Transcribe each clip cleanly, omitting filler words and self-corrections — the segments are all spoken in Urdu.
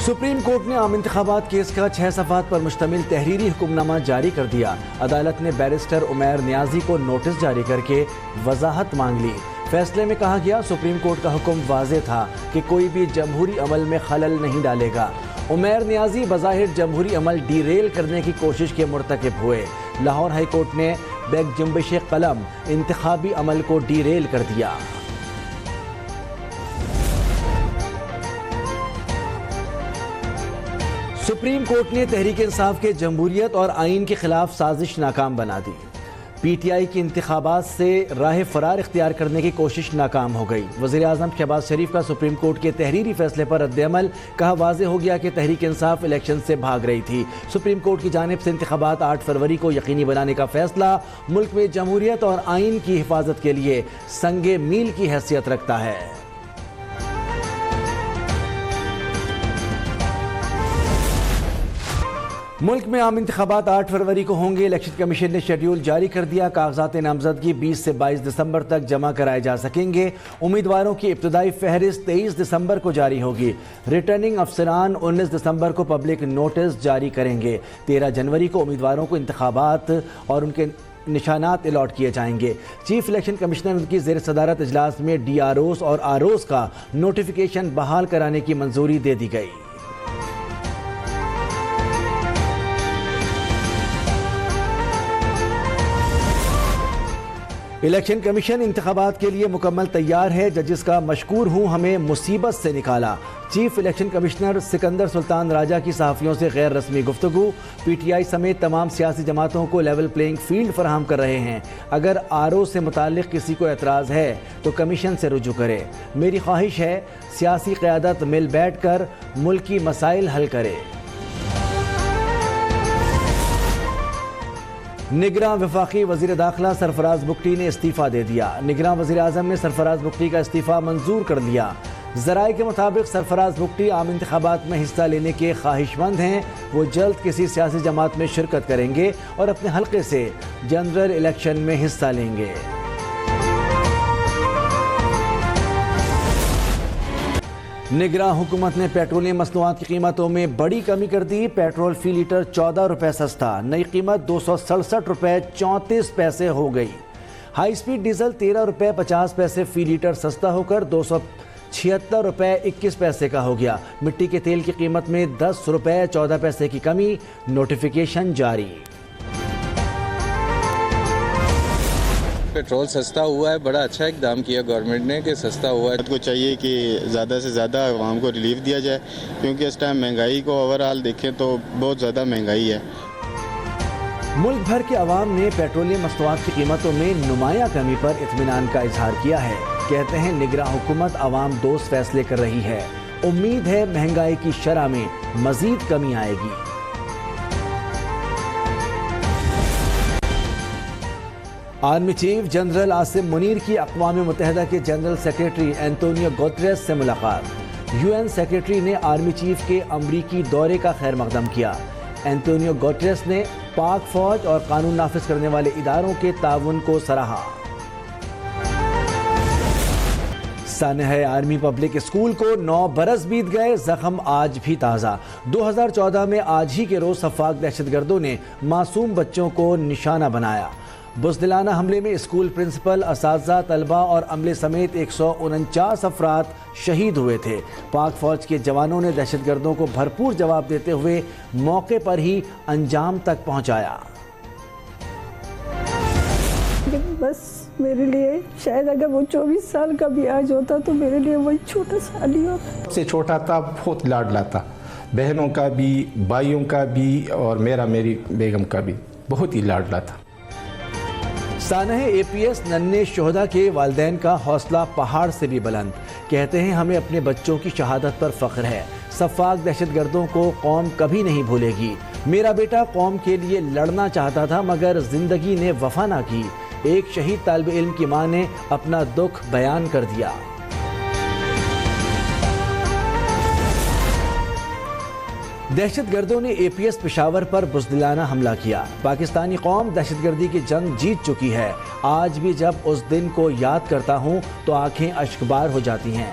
سپریم کورٹ نے عام انتخابات کیس کا 6 صفحات پر مشتمل تحریری حکم نامہ جاری کر دیا۔ عدالت نے بیرسٹر عمیر نیازی کو نوٹس جاری کر کے وضاحت مانگ لی۔ فیصلے میں کہا گیا سپریم کورٹ کا حکم واضح تھا کہ کوئی بھی جمہوری عمل میں خلل نہیں ڈالے گا۔ عمیر نیازی بظاہر جمہوری عمل ڈی ریل کرنے کی کوشش کے مرتکب ہوئے۔ لاہور ہائی کورٹ نے بیک جنبش قلم انتخابی عمل کو ڈی ریل کر دیا۔ سپریم کورٹ نے تحریک انصاف کے جمہوریت اور آئین کے خلاف سازش ناکام بنا دی۔ پی ٹی آئی کی انتخابات سے راہ فرار اختیار کرنے کی کوشش ناکام ہو گئی۔ وزیر اعظم شہباز شریف کا سپریم کورٹ کے تحریری فیصلے پر رد عمل، کہا واضح ہو گیا کہ تحریک انصاف الیکشن سے بھاگ رہی تھی۔ سپریم کورٹ کی جانب سے انتخابات 8 فروری کو یقینی بنانے کا فیصلہ ملک میں جمہوریت اور آئین کی حفاظت کے لیے سنگ میل کی حیثیت رکھتا ہے۔ ملک میں عام انتخابات 8 فروری کو ہوں گے۔ الیکشن کمیشن نے شیڈیول جاری کر دیا۔ کاغذات نامزدگی 20 سے 22 دسمبر تک جمع کرائے جا سکیں گے۔ امیدواروں کی ابتدائی فہرست 23 دسمبر کو جاری ہوگی۔ ریٹرننگ افسران 19 دسمبر کو پبلک نوٹس جاری کریں گے۔ 13 جنوری کو امیدواروں کو انتخابات اور ان کے نشانات الاٹ کیے جائیں گے۔ چیف الیکشن کمشنر کی زیر صدارت اجلاس میں ڈی آر اوز اور آر اوز کا نوٹیفیکیشن بحال کرانے کی منظوری دے دی گئی۔ الیکشن کمیشن انتخابات کے لیے مکمل تیار ہے۔ ججز کا مشکور ہوں، ہمیں مصیبت سے نکالا۔ چیف الیکشن کمشنر سکندر سلطان راجہ کی صحافیوں سے غیر رسمی گفتگو۔ پی ٹی آئی سمیت تمام سیاسی جماعتوں کو لیول پلینگ فیلڈ فراہم کر رہے ہیں۔ اگر آر او سے متعلق کسی کو اعتراض ہے تو کمیشن سے رجوع کرے۔ میری خواہش ہے سیاسی قیادت مل بیٹھ کر ملکی مسائل حل کرے۔ نگراں وفاقی وزیر داخلہ سرفراز بگٹی نے استعفیٰ دے دیا۔ نگراں وزیر اعظم نے سرفراز بگٹی کا استعفیٰ منظور کر لیا۔ ذرائع کے مطابق سرفراز بگٹی عام انتخابات میں حصہ لینے کے خواہش مند ہیں۔ وہ جلد کسی سیاسی جماعت میں شرکت کریں گے اور اپنے حلقے سے جنرل الیکشن میں حصہ لیں گے۔ نگراں حکومت نے پیٹرولیم مصنوعات کی قیمتوں میں بڑی کمی کر دی۔ پیٹرول فی لیٹر 14 روپے سستا، نئی قیمت 267 روپے 34 پیسے ہو گئی۔ ہائی سپیڈ ڈیزل 13 روپے 50 پیسے فی لیٹر سستا ہو کر 276 روپے 21 پیسے کا ہو گیا۔ مٹی کے تیل کی قیمت میں 10 روپے 14 پیسے کی کمی، نوٹیفیکیشن جاری۔ پیٹرول سستا ہوا ہے، بڑا اچھا اقدام کیا گورنمنٹ نے کہ سستا ہوا ہے۔ کو چاہیے کہ زیادہ سے زیادہ عوام کو ریلیف دیا جائے، کیونکہ اس ٹائم مہنگائی کو اوورآل دیکھیں تو بہت زیادہ مہنگائی ہے۔ ملک بھر کے عوام نے پیٹرولیم مصنوعات کی قیمتوں میں نمایاں کمی پر اطمینان کا اظہار کیا ہے۔ کہتے ہیں نگراں حکومت عوام دوست فیصلے کر رہی ہے۔ امید ہے مہنگائی کی شرح میں مزید کمی آئے گی۔ Army chief general Asim Munir کی اقوام متحدہ کے جنرل سیکریٹری اینٹونیو گوتریس سے ملاقات۔ یو این سیکریٹری نے آرمی چیف کے امریکی دورے کا خیر مقدم کیا۔ اینٹونیو گوتریس نے پاک فوج اور قانون نافذ کرنے والے اداروں کے تعاون کو سراہا۔ سانحہ آرمی پبلک اسکول کو 9 برس بیت گئے، زخم آج بھی تازہ۔ 2014 میں آج ہی کے روز سفاک دہشت گردوں نے معصوم بچوں کو نشانہ بنایا۔ بزدلانہ حملے میں اسکول پرنسپل، اساتذہ، طلبہ اور عملے سمیت 149 افراد شہید ہوئے تھے۔ پاک فوج کے جوانوں نے دہشت گردوں کو بھرپور جواب دیتے ہوئے موقع پر ہی انجام تک پہنچایا۔ بس میرے لیے شاید اگر وہ 24 سال کا بھی آج ہوتا تو میرے لیے وہی چھوٹا سا نہیں ہوتا۔ سب سے چھوٹا تھا، بہت لاڈلا تھا، بہنوں کا بھی، بھائیوں کا بھی، اور میری بیگم کا بھی بہت ہی لاڈلا تھا۔ سانحہ اے پی ایس ننھے شہداء کے والدین کا حوصلہ پہاڑ سے بھی بلند۔ کہتے ہیں ہمیں اپنے بچوں کی شہادت پر فخر ہے۔ سفاک دہشت گردوں کو قوم کبھی نہیں بھولے گی۔ میرا بیٹا قوم کے لیے لڑنا چاہتا تھا مگر زندگی نے وفا نہ کی۔ ایک شہید طالب علم کی ماں نے اپنا دکھ بیان کر دیا۔ دہشت گردوں نے اے پی ایس پشاور پر بزدلانہ حملہ کیا۔ پاکستانی قوم دہشت گردی کی جنگ جیت چکی ہے۔ آج بھی جب اس دن کو یاد کرتا ہوں تو آنکھیں اشکبار ہو جاتی ہیں۔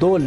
2